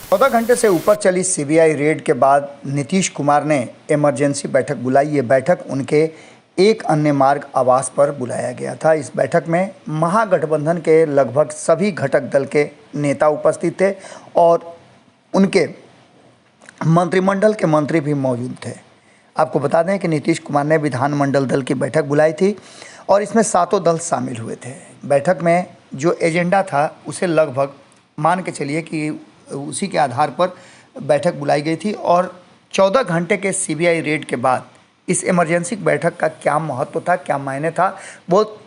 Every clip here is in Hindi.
14 घंटे से ऊपर चली सीबीआई रेड के बाद नीतीश कुमार ने इमरजेंसी बैठक बुलाई। ये बैठक उनके एक अन्य मार्ग आवास पर बुलाया गया था। इस बैठक में महागठबंधन के लगभग सभी घटक दल के नेता उपस्थित थे और उनके मंत्रिमंडल के मंत्री भी मौजूद थे। आपको बता दें कि नीतीश कुमार ने विधानमंडल दल की बैठक बुलाई थी और इसमें सातों दल शामिल हुए थे। बैठक में जो एजेंडा था उसे लगभग मान के चलिए कि उसी के आधार पर बैठक बुलाई गई थी और 14 घंटे के सीबीआई रेड के बाद इस इमरजेंसी बैठक का क्या महत्व था, क्या मायने था, वो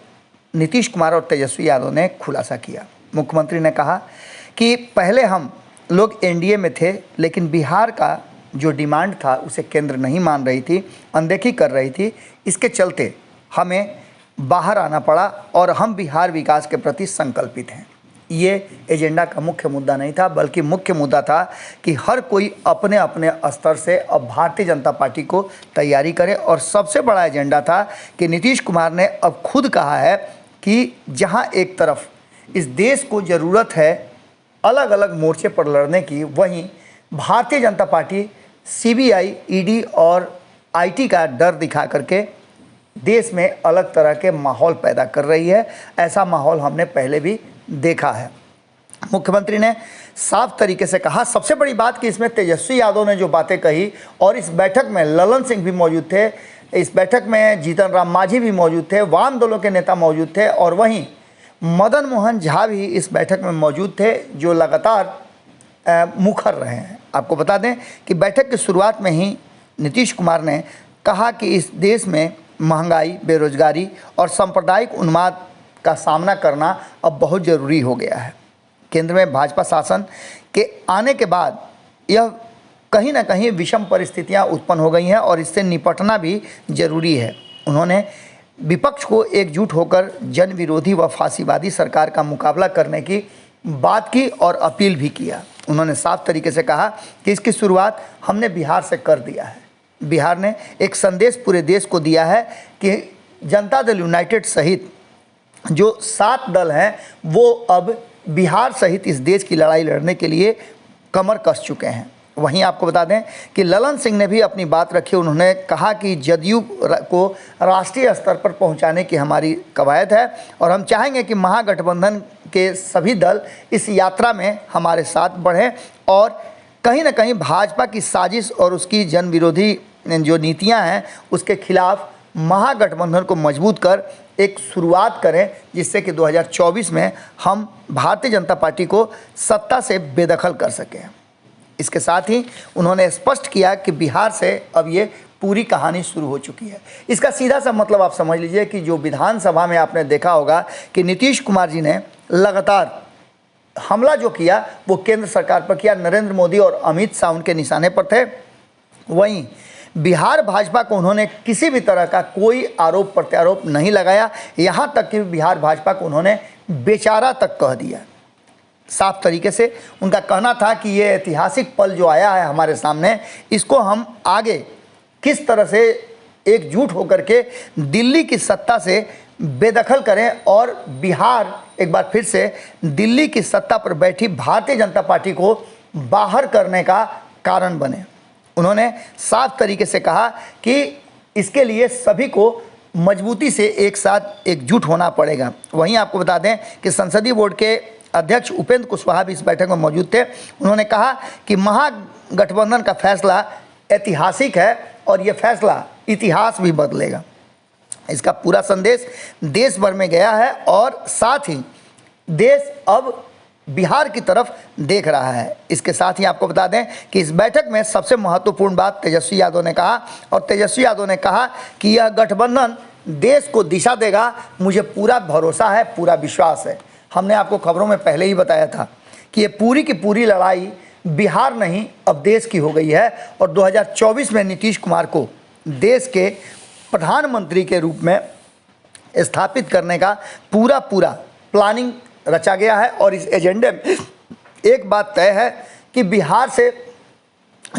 नीतीश कुमार और तेजस्वी यादव ने खुलासा किया। मुख्यमंत्री ने कहा कि पहले हम लोग एनडीए में थे, लेकिन बिहार का जो डिमांड था उसे केंद्र नहीं मान रही थी, अनदेखी कर रही थी। इसके चलते हमें बाहर आना पड़ा और हम बिहार विकास के प्रति संकल्पित हैं। ये एजेंडा का मुख्य मुद्दा नहीं था, बल्कि मुख्य मुद्दा था कि हर कोई अपने अपने स्तर से अब भारतीय जनता पार्टी को तैयारी करे। और सबसे बड़ा एजेंडा था कि नीतीश कुमार ने अब खुद कहा है कि जहां एक तरफ इस देश को ज़रूरत है अलग अलग मोर्चे पर लड़ने की, वहीं Bharatiya Janata party CBI, ED और आईटी का डर दिखा करके देश में अलग तरह के माहौल पैदा कर रही है। ऐसा माहौल हमने पहले भी देखा है। मुख्यमंत्री ने साफ तरीके से कहा, सबसे बड़ी बात कि इसमें तेजस्वी यादव ने जो बातें कही, और इस बैठक में ललन सिंह भी मौजूद थे, इस बैठक में जीतन राम मांझी भी मौजूद थे, वाम दलों के नेता मौजूद थे और वहीं मदन मोहन झा भी इस बैठक में मौजूद थे, जो लगातार मुखर रहे हैं। आपको बता दें कि बैठक की शुरुआत में ही नीतीश कुमार ने कहा कि इस देश में महंगाई, बेरोजगारी और सांप्रदायिक उन्माद का सामना करना अब बहुत ज़रूरी हो गया है। केंद्र में भाजपा शासन के आने के बाद यह कहीं ना कहीं विषम परिस्थितियां उत्पन्न हो गई हैं और इससे निपटना भी ज़रूरी है। उन्होंने विपक्ष को एकजुट होकर जन विरोधी व फांसीवादी सरकार का मुकाबला करने की बात की और अपील भी किया। उन्होंने साफ तरीके से कहा कि इसकी शुरुआत हमने बिहार से कर दिया है। बिहार ने एक संदेश पूरे देश को दिया है कि जनता दल यूनाइटेड सहित जो 7 दल हैं वो अब बिहार सहित इस देश की लड़ाई लड़ने के लिए कमर कस चुके हैं। वहीं आपको बता दें कि ललन सिंह ने भी अपनी बात रखी। उन्होंने कहा कि जदयू को राष्ट्रीय स्तर पर पहुंचाने की हमारी कवायद है और हम चाहेंगे कि महागठबंधन के सभी दल इस यात्रा में हमारे साथ बढ़ें और कहीं ना कहीं भाजपा की साजिश और उसकी जन विरोधी जो नीतियां हैं उसके खिलाफ महागठबंधन को मजबूत कर एक शुरुआत करें, जिससे कि 2024 में हम भारतीय जनता पार्टी को सत्ता से बेदखल कर सकें। इसके साथ ही उन्होंने स्पष्ट किया कि बिहार से अब ये पूरी कहानी शुरू हो चुकी है। इसका सीधा सा मतलब आप समझ लीजिए कि जो विधानसभा में आपने देखा होगा कि नीतीश कुमार जी ने लगातार हमला जो किया वो केंद्र सरकार पर किया, नरेंद्र मोदी और अमित शाह उनके निशाने पर थे। वहीं बिहार भाजपा को उन्होंने किसी भी तरह का कोई आरोप प्रत्यारोप नहीं लगाया, यहाँ तक कि बिहार भाजपा को उन्होंने बेचारा तक कह दिया। साफ तरीके से उनका कहना था कि ये ऐतिहासिक पल जो आया है हमारे सामने, इसको हम आगे किस तरह से एकजुट होकर के दिल्ली की सत्ता से बेदखल करें और बिहार एक बार फिर से दिल्ली की सत्ता पर बैठी भारतीय जनता पार्टी को बाहर करने का कारण बने। उन्होंने साफ तरीके से कहा कि इसके लिए सभी को मजबूती से एक साथ एकजुट होना पड़ेगा। वहीं आपको बता दें कि संसदीय बोर्ड के अध्यक्ष उपेंद्र कुशवाहा भी इस बैठक में मौजूद थे। उन्होंने कहा कि महागठबंधन का फैसला ऐतिहासिक है और ये फैसला इतिहास भी बदलेगा। इसका पूरा संदेश देश भर में गया है और साथ ही देश अब बिहार की तरफ देख रहा है। इसके साथ ही आपको बता दें कि इस बैठक में सबसे महत्वपूर्ण बात तेजस्वी यादव ने कहा और तेजस्वी यादव ने कहा कि यह गठबंधन देश को दिशा देगा। मुझे पूरा भरोसा है, पूरा विश्वास है। हमने आपको खबरों में पहले ही बताया था कि ये पूरी की पूरी लड़ाई बिहार नहीं अब देश की हो गई है और 2024 में नीतीश कुमार को देश के प्रधानमंत्री के रूप में स्थापित करने का पूरा प्लानिंग रचा गया है। और इस एजेंडे में एक बात तय है कि बिहार से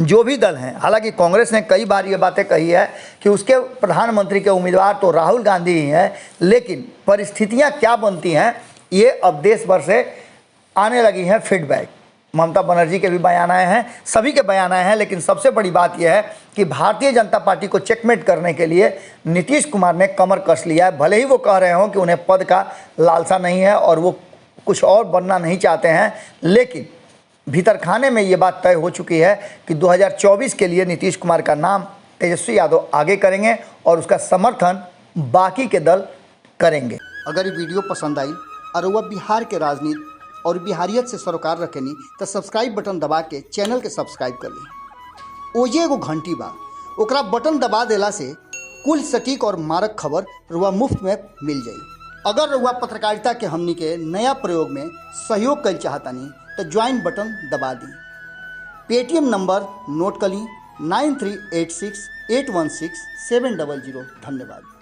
जो भी दल हैं, हालांकि कांग्रेस ने कई बार ये बातें कही है कि उसके प्रधानमंत्री के उम्मीदवार तो राहुल गांधी ही हैं, लेकिन परिस्थितियां क्या बनती हैं ये अब देश भर से आने लगी हैं फीडबैक। ममता बनर्जी के भी बयान आए हैं, सभी के बयान आए हैं, लेकिन सबसे बड़ी बात यह है कि भारतीय जनता पार्टी को चेकमेट करने के लिए नीतीश कुमार ने कमर कस लिया है। भले ही वो कह रहे हों कि उन्हें पद का लालसा नहीं है और वो कुछ और बनना नहीं चाहते हैं, लेकिन भीतर खाने में ये बात तय हो चुकी है कि 2024 के लिए नीतीश कुमार का नाम तेजस्वी यादव आगे करेंगे और उसका समर्थन बाकी के दल करेंगे। अगर ये वीडियो पसंद आई और वह बिहार के राजनीति और बिहारियत से सरोकार रखेनी तो सब्सक्राइब बटन दबा के चैनल के सब्सक्राइब कर ली। ओजे एगो घंटी बा, ओकरा बटन दबा देला से कुल सटीक और मारक खबर रुआ मुफ्त में मिल जाई। अगर रुआ पत्रकारिता के हमनी के नया प्रयोग में सहयोग कर चाहतानी तो ज्वाइन बटन दबा दी। पेटीएम नंबर नोट कर ली 9386816700। धन्यवाद।